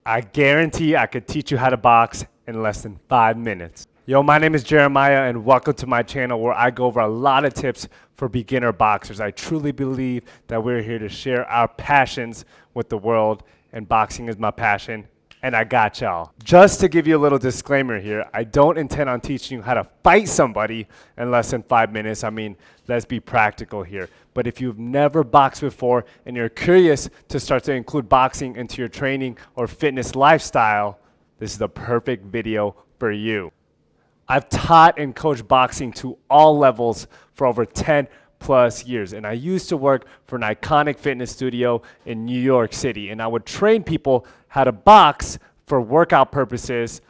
I guarantee I could teach you how to box in less than 5 minutes. Yo, my name is Jeremiah and welcome to my channel where I go over a lot of tips for beginner boxers. I truly believe that we're here to share our passions with the world, and boxing is my passion, and I got y'all. Just to give you a little disclaimer here, I don't intend on teaching you how to fight somebody in less than 5 minutes. I mean, let's be practical here. But if you've never boxed before and you're curious to start to include boxing into your training or fitness lifestyle, this is the perfect video for you. I've taught and coached boxing to all levels for over 10 plus years. And I used to work for an iconic fitness studio in New York City. And I would train people how to box for workout purposes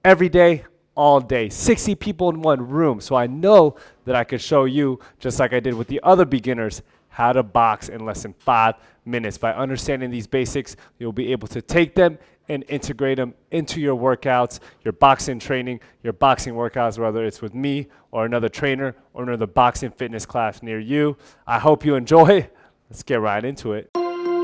every day, all day. 60 people in one room. So I know that I could show you, just like I did with the other beginners, how to box in less than 5 minutes. By understanding these basics, you'll be able to take them and integrate them into your workouts, your boxing training, your boxing workouts, whether it's with me or another trainer or another boxing fitness class near you. I hope you enjoy. Let's get right into it.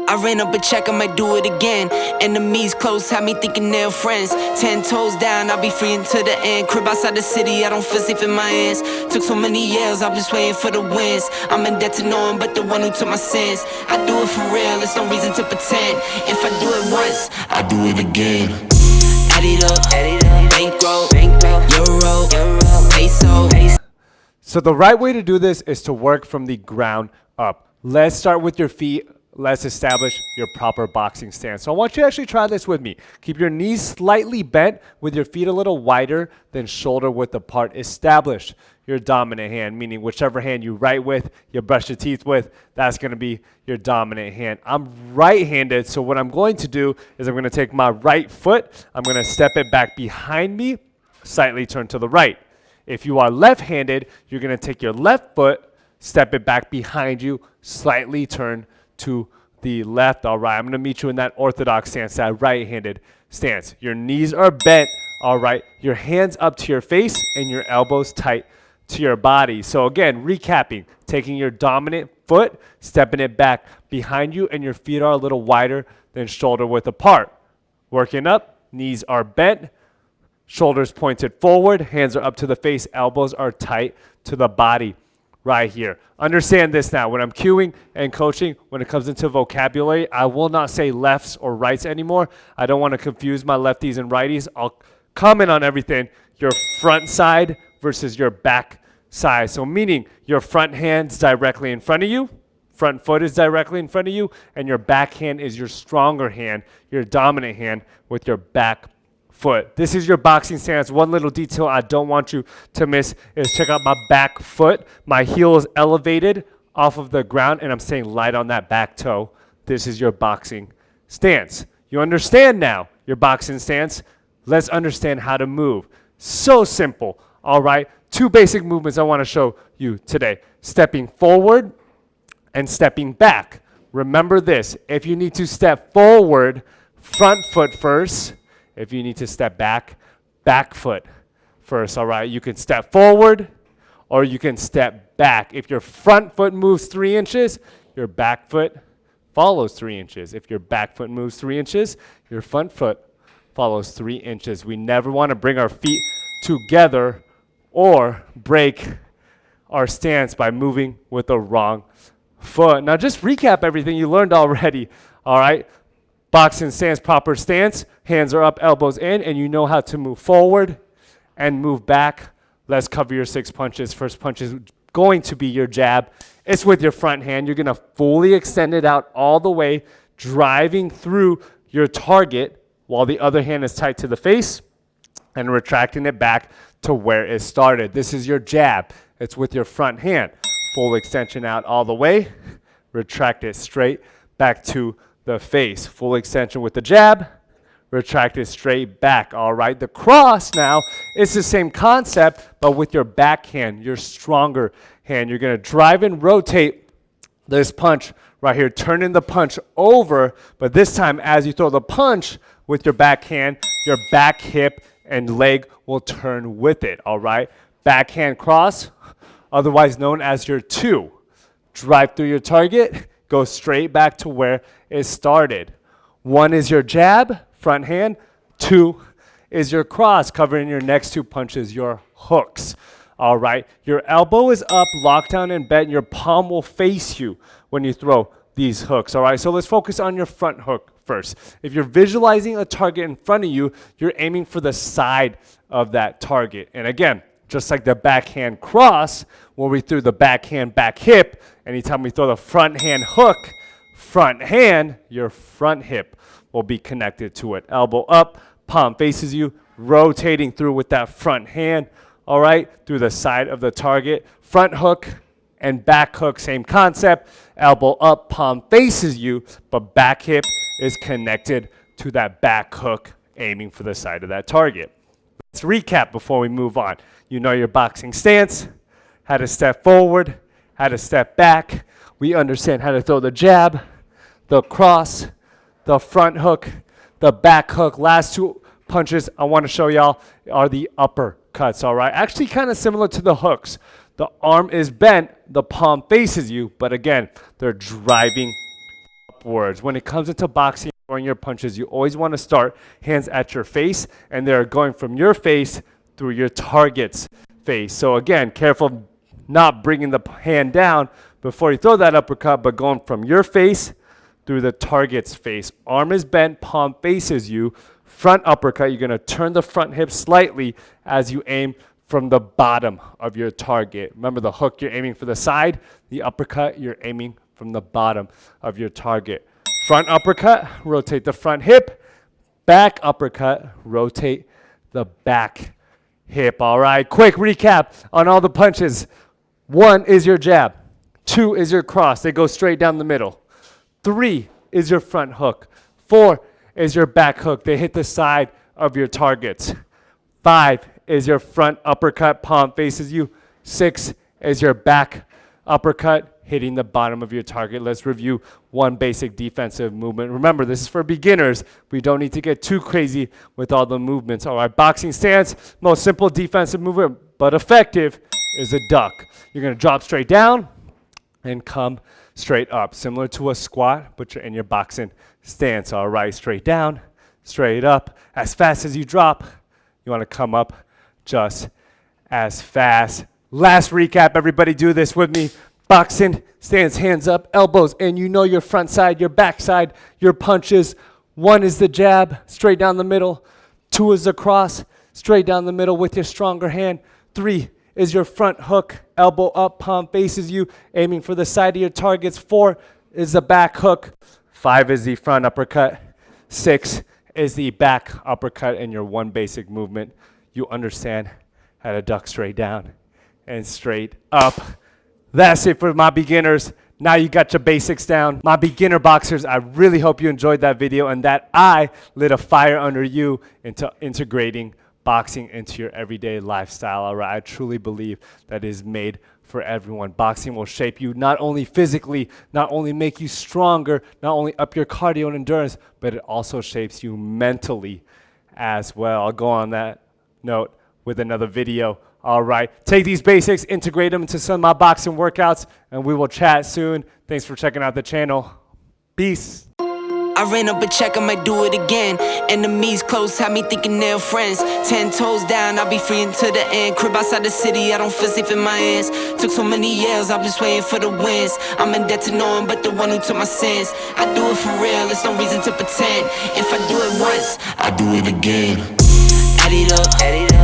I ran up a check, I might do it again. Enemies close, had me thinking they're friends. 10 toes down, I'll be free until the end. Crib outside the city, I don't feel safe in my hands. Took so many years, I'm just waiting for the wins. I'm in debt to no one but the one who took my sins. I do it for real, there's no reason to pretend. If I do it once, I do it again. Add it up, bankroll, euro, peso. So the right way to do this is to work from the ground up. Let's start with your feet. Let's establish your proper boxing stance. So I want you to actually try this with me. Keep your knees slightly bent with your feet a little wider than shoulder width apart. Establish your dominant hand, meaning whichever hand you write with, you brush your teeth with, that's going to be your dominant hand. I'm right-handed, so what I'm going to do is I'm going to take my right foot, I'm going to step it back behind me, slightly turn to the right. If you are left-handed, you're going to take your left foot, step it back behind you, slightly turn to the left. All right, I'm going to meet you in that orthodox stance, that right-handed stance. Your knees are bent, all right? Your hands up to your face and your elbows tight to your body. So again, recapping, taking your dominant foot, stepping it back behind you, and your feet are a little wider than shoulder width apart. Working up, knees are bent, shoulders pointed forward, hands are up to the face, elbows are tight to the body. Right here. Understand this now. When I'm cueing and coaching, when it comes into vocabulary, I will not say lefts or rights anymore. I don't want to confuse my lefties and righties. I'll comment on everything. Your front side versus your back side. So meaning your front hand's directly in front of you, front foot is directly in front of you, and your back hand is your stronger hand, your dominant hand with your back foot. This is your boxing stance. One little detail I don't want you to miss is check out my back foot. My heel is elevated off of the ground and I'm staying light on that back toe. This is your boxing stance. You understand now your boxing stance? Let's understand how to move. So simple. All right. 2 basic movements I want to show you today. Stepping forward and stepping back. Remember this. If you need to step forward, front foot first. If you need to step back, back foot first, all right? You can step forward or you can step back. If your front foot moves 3 inches, your back foot follows 3 inches. If your back foot moves 3 inches, your front foot follows 3 inches. We never want to bring our feet together or break our stance by moving with the wrong foot. Now just recap everything you learned already, all right? Boxing stance, proper stance, hands are up, elbows in, and you know how to move forward and move back. Let's cover your 6 punches. First punch is going to be your jab. It's with your front hand. You're going to fully extend it out all the way, driving through your target while the other hand is tight to the face and retracting it back to where it started. This is your jab. It's with your front hand. Full extension out all the way, retract it straight back to the face. Full extension with the jab, retract it straight back. All right, the cross now is the same concept, but with your backhand, your stronger hand. You're going to drive and rotate this punch right here, turning the punch over, but this time as you throw the punch with your backhand, your back hip and leg will turn with it. All right, backhand cross, otherwise known as your 2. Drive through your target, go straight back to where it started. 1 is your jab, front hand. 2 is your cross, covering your next 2 punches, your hooks. All right, your elbow is up, locked down and bent. Your palm will face you when you throw these hooks. All right, so let's focus on your front hook first. If you're visualizing a target in front of you, you're aiming for the side of that target. And again, just like the backhand cross, where we threw the backhand back hip, anytime we throw the front hand hook, front hand, your front hip will be connected to it. Elbow up, palm faces you, rotating through with that front hand, all right, through the side of the target. Front hook and back hook, same concept. Elbow up, palm faces you, but back hip is connected to that back hook, aiming for the side of that target. Let's recap before we move on. You know your boxing stance, how to step forward, how to step back. We understand how to throw the jab, the cross, the front hook, the back hook. Last 2 punches I want to show y'all are the uppercuts, all right? Actually kind of similar to the hooks. The arm is bent, the palm faces you, but again, they're driving upwards. When it comes into boxing, throwing your punches, you always want to start hands at your face, and they're going from your face through your target's face. So again, careful not bringing the hand down before you throw that uppercut, but going from your face through the target's face. Arm is bent, palm faces you. Front uppercut, you're going to turn the front hip slightly as you aim from the bottom of your target. Remember, the hook, you're aiming for the side. The uppercut, you're aiming from the bottom of your target. Front uppercut, rotate the front hip. Back uppercut, rotate the back hip. All right, quick recap on all the punches. 1 is your jab. 2 is your cross. They go straight down the middle. 3 is your front hook. 4 is your back hook. They hit the side of your targets. 5 is your front uppercut, palm faces you. 6 is your back uppercut, hitting the bottom of your target. Let's review 1 basic defensive movement. Remember, this is for beginners. We don't need to get too crazy with all the movements. All right, boxing stance, most simple defensive movement, but effective, is a duck. You're going to drop straight down and come straight up, similar to a squat, but you're in your boxing stance. All right, straight down, straight up. As fast as you drop, you want to come up just as fast. Last recap, everybody do this with me. Boxing stance, hands up, elbows, and you know your front side, your back side, your punches. 1 is the jab, straight down the middle. 2 is the cross, straight down the middle with your stronger hand. 3 is your front hook, elbow up, palm faces you, aiming for the side of your targets. 4 is the back hook. 5 is the front uppercut. 6 is the back uppercut, and your 1 basic movement. You understand how to duck straight down and straight up. That's it for my beginners. Now you got your basics down. My beginner boxers, I really hope you enjoyed that video and that I lit a fire under you into integrating boxing into your everyday lifestyle. All right, I truly believe that it is made for everyone. Boxing will shape you not only physically, not only make you stronger, not only up your cardio and endurance, but it also shapes you mentally as well. I'll go on that note with another video. All right, take these basics, integrate them into some of my boxing workouts, and we will chat soon. Thanks for checking out the channel. Peace. I ran up a check, I might do it again. Enemies close, had me thinking they're friends. 10 toes down, I'll be free until the end. Crib outside the city, I don't feel safe in my hands. Took so many years, I'm just waiting for the wins. I'm in debt to no one but the one who took my sins. I do it for real, there's no reason to pretend. If I do it once, I do it again. Add it up.